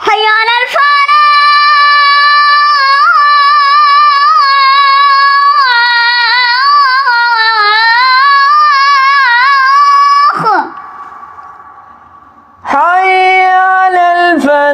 حي على الفلاح. حي على الفلاح. حي على الفلاح.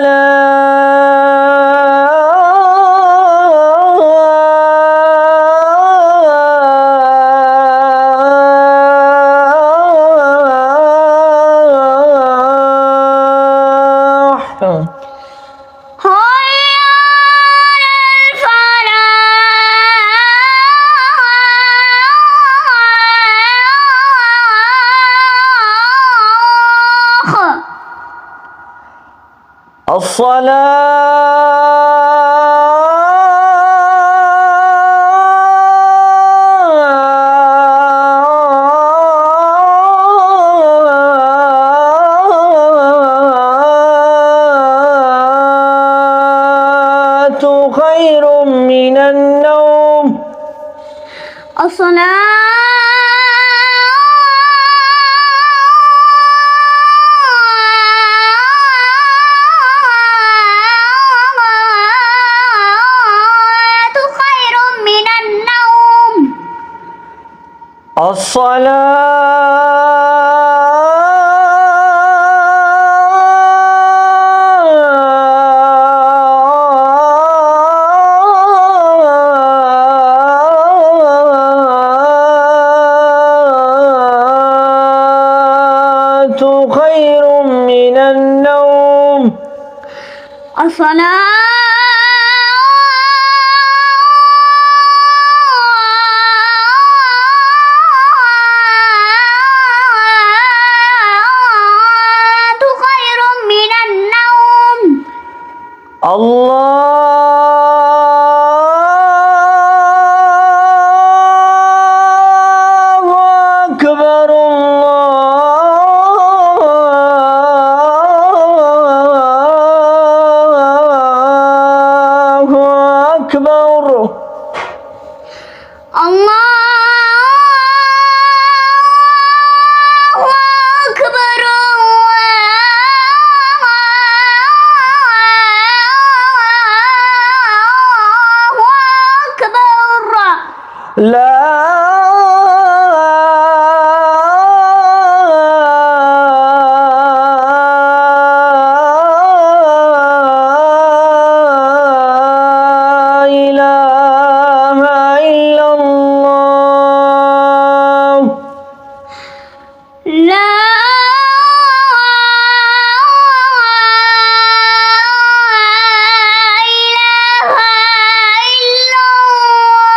الصلاة خير من النوم. الصلاة خير من النوم. الصلاة خير من النوم. الصلاة خير من النوم. الله أكبر. الله أكبر. الله أكبر. الله أكبر. لا إله إلا الله. لا إله إلا الله.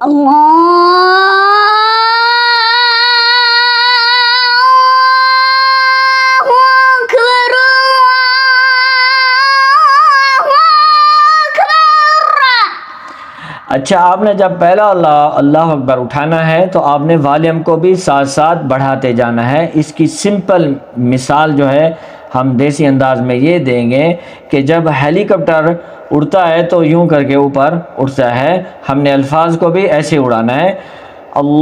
الله اچھا، آپ نے جب پہلا اللہ اکبر اٹھانا ہے تو آپ نے والیوم کو بھی ساتھ ساتھ بڑھاتے جانا ہے۔ اس کی سمپل مثال جو ہے ہم دیسی انداز میں یہ دیں گے کہ جب ہیلی کاپٹر اڑتا ہے تو یوں کر کے اوپر اٹھتا ہے، ہم نے الفاظ کو بھی ایسے اڑانا ہے، اللہ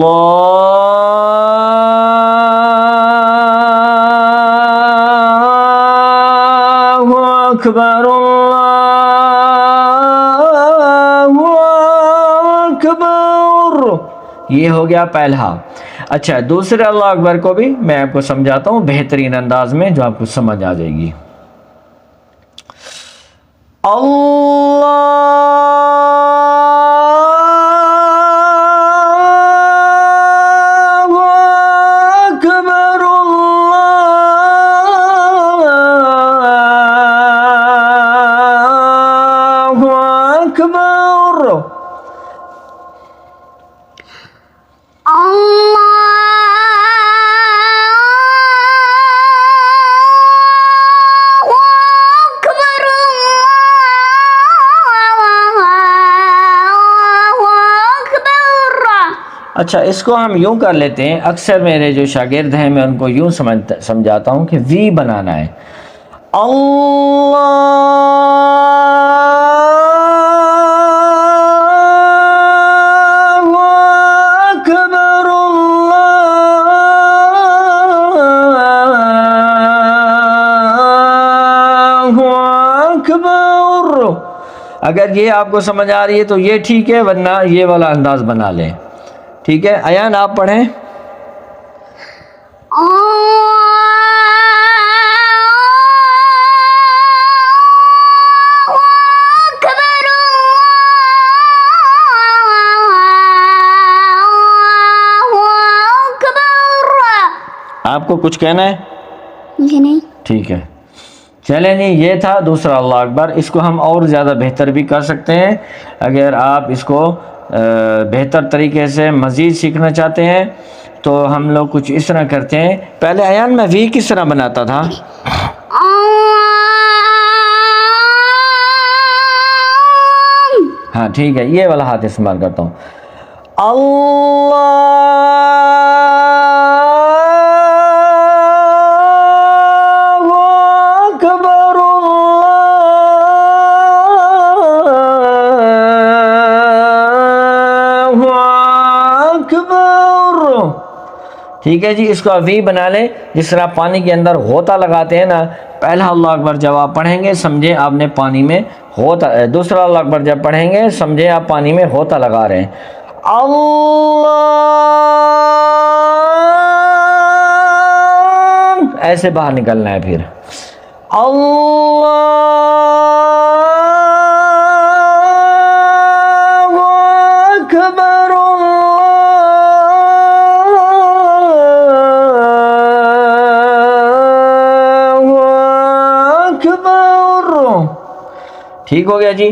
اکبر اللہ اکبر، یہ ہو گیا پہلا۔ اچھا، دوسرے اللہ اکبر کو بھی میں آپ کو سمجھاتا ہوں بہترین انداز میں جو آپ کو سمجھ آ جائے گی۔ اللہ اکبر اللہ اکبر، اچھا اس کو ہم یوں کر لیتے ہیں، اکثر میرے جو شاگرد ہیں میں ان کو یوں سمجھاتا ہوں کہ وی بنانا ہے، اللہ اکبر اللہ اکبر۔ اگر یہ آپ کو سمجھ آ رہی ہے تو یہ ٹھیک ہے، ورنہ یہ والا انداز بنا لیں، ٹھیک ہے؟ ایان آپ پڑھیں۔ آپ کو کچھ کہنا ہے؟ مجھے نہیں۔ ٹھیک ہے، چلیں جی، یہ تھا دوسرا اللہ اکبر۔ اس کو ہم اور زیادہ بہتر بھی کر سکتے ہیں، اگر آپ اس کو بہتر طریقے سے مزید سیکھنا چاہتے ہیں تو ہم لوگ کچھ اس طرح کرتے ہیں۔ پہلے ایان میں وی کس طرح بناتا تھا؟ ہاں ٹھیک ہے، یہ والا ہاتھ استعمال کرتا ہوں، اللہ اکبر اللہ اکبر، ٹھیک ہے جی۔ اس کو وی بنا لیں، جس طرح پانی کے اندر غوطہ لگاتے ہیں نا، پہلا اللہ اکبر جب آپ پڑھیں گے سمجھیں آپ نے پانی میں غوطہ، دوسرا اللہ اکبر جب پڑھیں گے سمجھیں آپ پانی میں غوطہ لگا رہے ہیں، اللہ، ایسے باہر نکلنا ہے، پھر اللہ اکبر اللہ اکبر، ٹھیک ہو گیا جی۔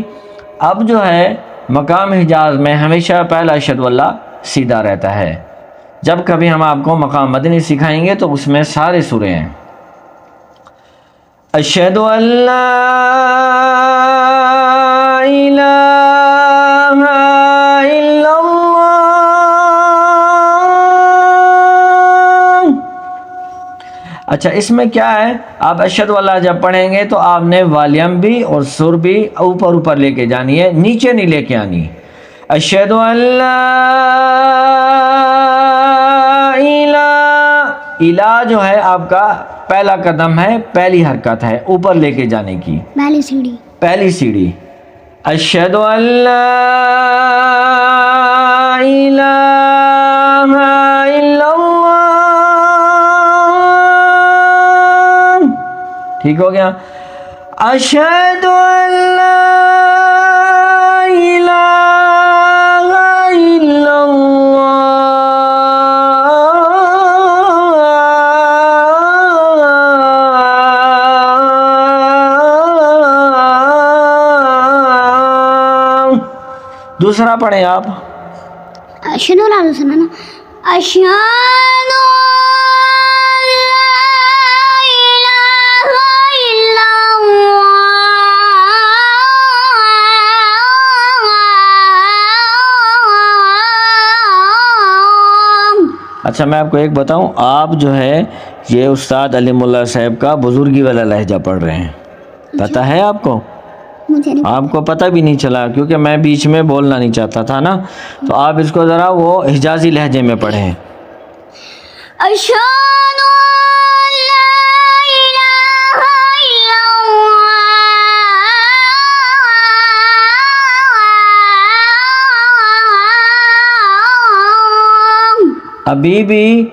اب جو ہے مقام حجاز میں ہمیشہ پہلا اشہد اللہ سیدھا رہتا ہے۔ جب کبھی ہم آپ کو مقام مدنی سکھائیں گے تو اس میں سارے سورے ہیں، اشہد ان لا الہ الا اللہ۔ اچھا اس میں کیا ہے، آپ اشہد اللہ جب پڑھیں گے تو آپ نے والیوم بھی اور سر بھی اوپر لے کے جانی ہے، نیچے نہیں لے کے آنی۔ اشہد ان لا الہ جو ہے آپ کا پہلا قدم ہے، پہلی حرکت ہے اوپر لے کے جانے کی، پہلی سیڑھی، اشہد ان لا الہ الا اللہ، ٹھیک ہو گیا، اشہد ان لا الہ الا اللہ۔ دوسرا پڑھیں آپ، اشہد اللہ سنا نا، اشہد اچھا میں آپ کو ایک بتاؤں، آپ جو ہے یہ استاد علیم اللہ صاحب کا بزرگی والا لہجہ پڑھ رہے ہیں، پتہ ہے آپ کو؟ مجھے نہیں آپ کو پتہ بھی نہیں چلا کیونکہ میں بیچ میں بولنا نہیں چاہتا تھا نا، تو آپ اس کو ذرا وہ حجازی لہجے میں پڑھیں۔ أشهد أن لا إله إلا الله۔ ابھی بھی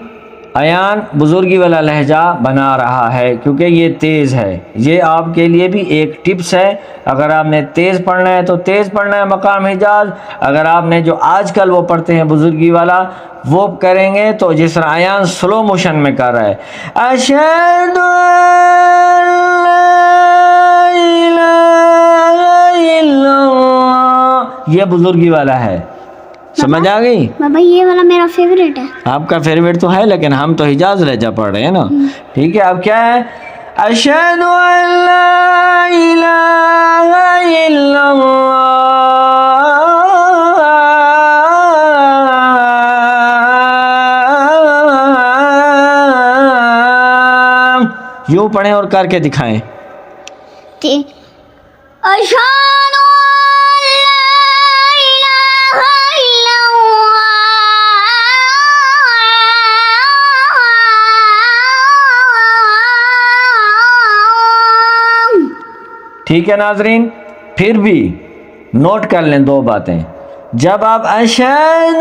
ایان بزرگی والا لہجہ بنا رہا ہے کیونکہ یہ تیز ہے۔ یہ آپ کے لیے بھی ایک ٹپس ہے، اگر آپ نے تیز پڑھنا ہے تو تیز پڑھنا ہے مقام حجاز، اگر آپ نے جو آج کل وہ پڑھتے ہیں بزرگی والا وہ کریں گے تو جس طرح ایان سلو موشن میں کر رہا ہے، اشہد ان لا الہ الا اللہ، یہ بزرگی والا ہے، سمجھ آ گئی؟ بابا یہ والا میرا فیوریٹ ہے۔ آپ کا فیوریٹ تو ہے لیکن ہم تو حجاز لہجہ پڑھ رہے ہیں نا، ٹھیک ہے؟ اب کیا ہے؟ اشہد ان لا الہ الا اللہ، یوں پڑھیں اور کر کے دکھائیں۔ أشهد أن لا إله إلا الله۔ ٹھیک ہے ناظرین، پھر بھی نوٹ کر لیں دو باتیں، جب آپ اشہد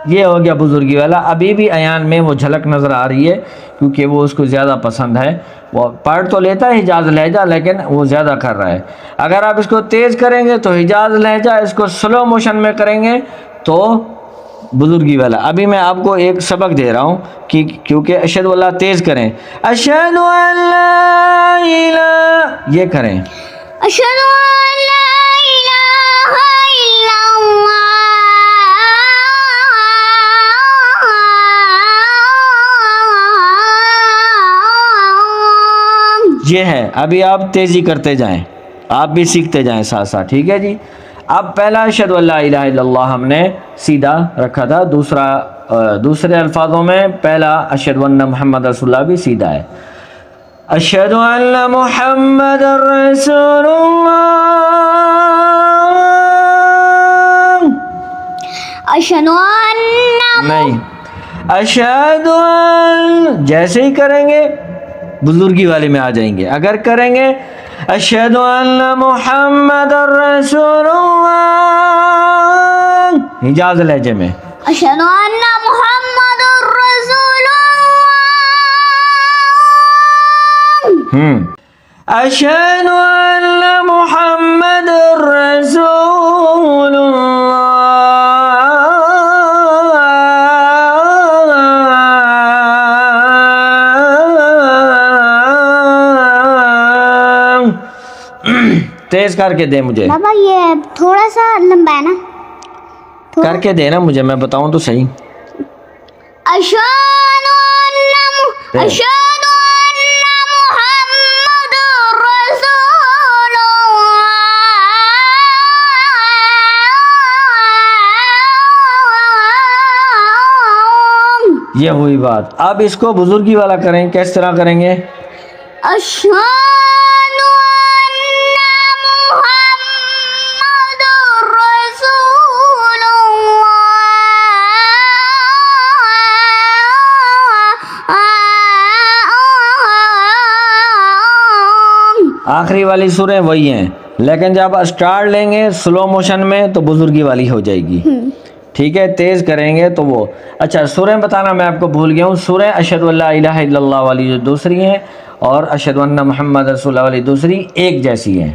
یہ ہو گیا بزرگی والا، ابھی بھی ایان میں وہ جھلک نظر آ رہی ہے کیونکہ وہ اس کو زیادہ پسند ہے، وہ پڑھ تو لیتا ہے حجاز لہجہ لیکن وہ زیادہ کر رہا ہے۔ اگر آپ اس کو تیز کریں گے تو حجاز لہجہ، اس کو سلو موشن میں کریں گے تو بزرگی والا۔ ابھی میں آپ کو ایک سبق دے رہا ہوں کہ کیونکہ اشہد اللہ تیز کریں، اشہد ان لا الہ، یہ کریں، أشهد أن لا إله إلا الله۔ یہ ہے۔ ابھی آپ تیزی کرتے جائیں، آپ بھی سیکھتے جائیں ساتھ ساتھ، ٹھیک ہے جی؟ اب پہلا اشہد ان لا الہ الا اللہ ہم نے سیدھا رکھا تھا، دوسرے الفاظوں میں پہلا اشہد ان محمد رسول اللہ بھی سیدھا ہے، اشہد ان محمد رسول اللہ، أشهد أن نہیں، اشہد ان جیسے ہی کریں گے بزرگی والے میں آ جائیں گے، اگر کریں گے اشہد ان محمد رسول اللہ حجاز لہجے میں، أشهد أن محمد رسول الله۔ اشہد ان محمد رسول اللہ، تیز کر کے دے مجھے، بابا یہ تھوڑا سا لمبا ہے نا، کر کے دے نا مجھے، میں بتاؤں تو صحیح۔ أشهد أشهد أن محمد رسول الله۔ یہ ہوئی بات، اب اس کو بزرگی والا کریں، کس طرح کریں گے؟ أشهد أن محمد رسول الله۔ آخری والی سوریں وہی ہیں لیکن جب اسٹارٹ لیں گے سلو موشن میں تو بزرگی والی ہو جائے گی، ٹھیک ہے؟ تیز کریں گے تو وہ اچھا سوریں بتانا میں آپ کو بھول گیا ہوں، سوریں اشہد ان لا الہ الا اللہ والی جو دوسری ہیں اور اشہد ان محمد رسول اللہ والی دوسری ایک جیسی ہیں،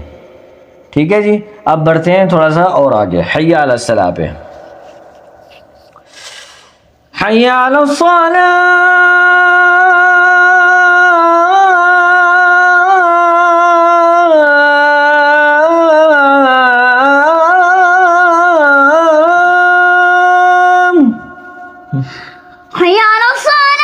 ٹھیک ہے جی؟ اب بڑھتے ہیں تھوڑا سا اور آگے، حی علی الصلاۃ پہ، حی علی الصلاۃ، حي على الصلاة۔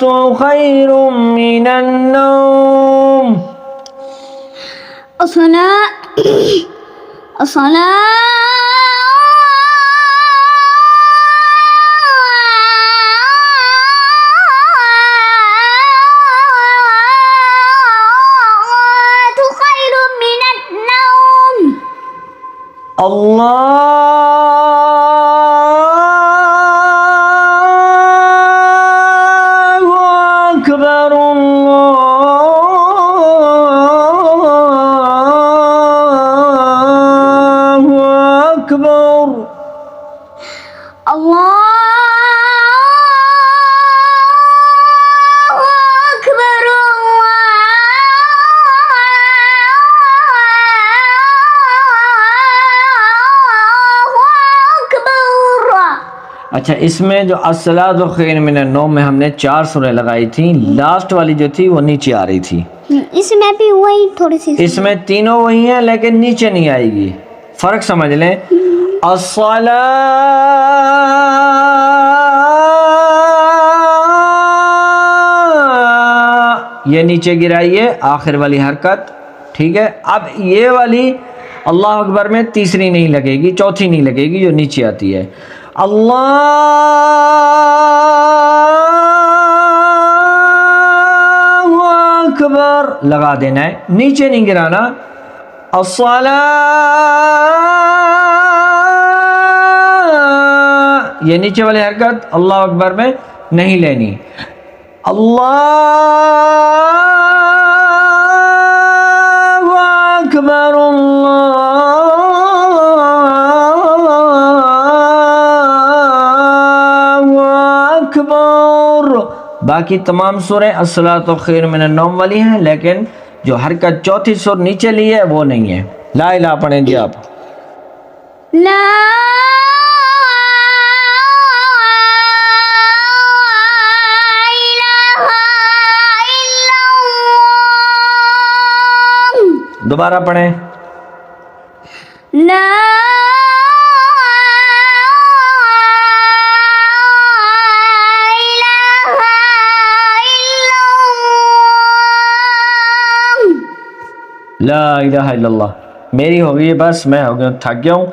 خير من النوم. الله أكبر الله أكبر. اچھا، اس میں جو الصلاۃ خیر من النوم میں ہم نے 4 سوریں لگائی تھیں، لاسٹ والی جو تھی وہ نیچے آ رہی تھی. اس میں بھی وہی تھوڑی سی، اس میں تینوں وہی ہیں لیکن نیچے نہیں آئے گی. فرق سمجھ لیں. الصلاۃ یہ نیچے گرائیے، آخر والی حرکت. ٹھیک ہے. اب یہ والی اللہ اکبر میں تیسری نہیں لگے گی، چوتھی نہیں لگے گی جو نیچے آتی ہے. اللہ اکبر لگا دینا ہے، نیچے نہیں گرانا. الصلاۃ یہ نیچے والی حرکت اللہ اکبر میں نہیں لینی. اللہ اکبر اکبر. باقی تمام سوریں الصلاۃ خیر من النوم والی ہیں، لیکن جو حرکت چوتھی سور نیچے لی ہے وہ نہیں ہے. لا الہ پڑھیں جی آپ. لا الہ الا اللہ. دوبارہ پڑھیں. لا لا الہ الا اللہ. میری ہو گئی بس، میں ہو گیا تھک گیا ہوں.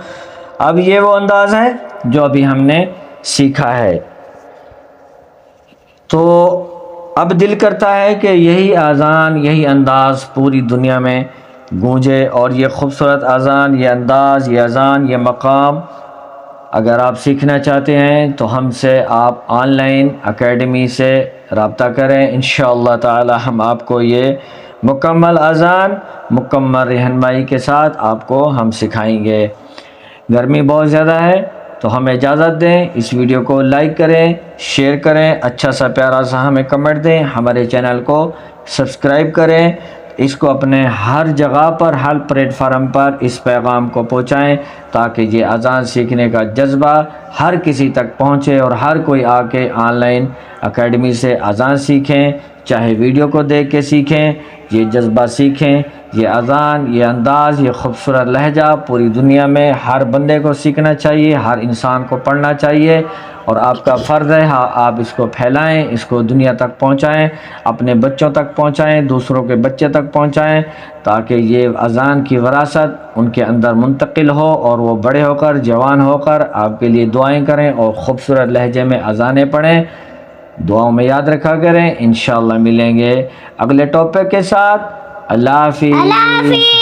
اب یہ وہ انداز ہے جو ابھی ہم نے سیکھا ہے. تو اب دل کرتا ہے کہ یہی اذان، یہی انداز پوری دنیا میں گونجے، اور یہ خوبصورت اذان، یہ انداز، یہ اذان، یہ مقام اگر آپ سیکھنا چاہتے ہیں تو ہم سے آپ آن لائن اکیڈمی سے رابطہ کریں. انشاءاللہ تعالی ہم آپ کو یہ مکمل اذان مکمل رہنمائی کے ساتھ آپ کو ہم سکھائیں گے. گرمی بہت زیادہ ہے تو ہمیں اجازت دیں. اس ویڈیو کو لائک کریں، شیئر کریں، اچھا سا پیارا سا ہمیں کمنٹ دیں، ہمارے چینل کو سبسکرائب کریں. اس کو اپنے ہر جگہ پر، ہر پلیٹ فارم پر اس پیغام کو پہنچائیں تاکہ یہ اذان سیکھنے کا جذبہ ہر کسی تک پہنچے اور ہر کوئی آ کے آن لائن اکیڈمی سے اذان سیکھیں، چاہے ویڈیو کو دیکھ کے سیکھیں. یہ جذبہ سیکھیں. یہ اذان، یہ انداز، یہ خوبصورت لہجہ پوری دنیا میں ہر بندے کو سیکھنا چاہیے، ہر انسان کو پڑھنا چاہیے، اور آپ کا فرض ہے آپ اس کو پھیلائیں، اس کو دنیا تک پہنچائیں، اپنے بچوں تک پہنچائیں، دوسروں کے بچے تک پہنچائیں، تاکہ یہ اذان کی وراثت ان کے اندر منتقل ہو اور وہ بڑے ہو کر، جوان ہو کر آپ کے لیے دعائیں کریں اور خوبصورت لہجے میں اذانیں پڑھیں. دعاؤں میں یاد رکھا کریں. انشاءاللہ ملیں گے اگلے ٹاپک کے ساتھ. اللہ حافظ.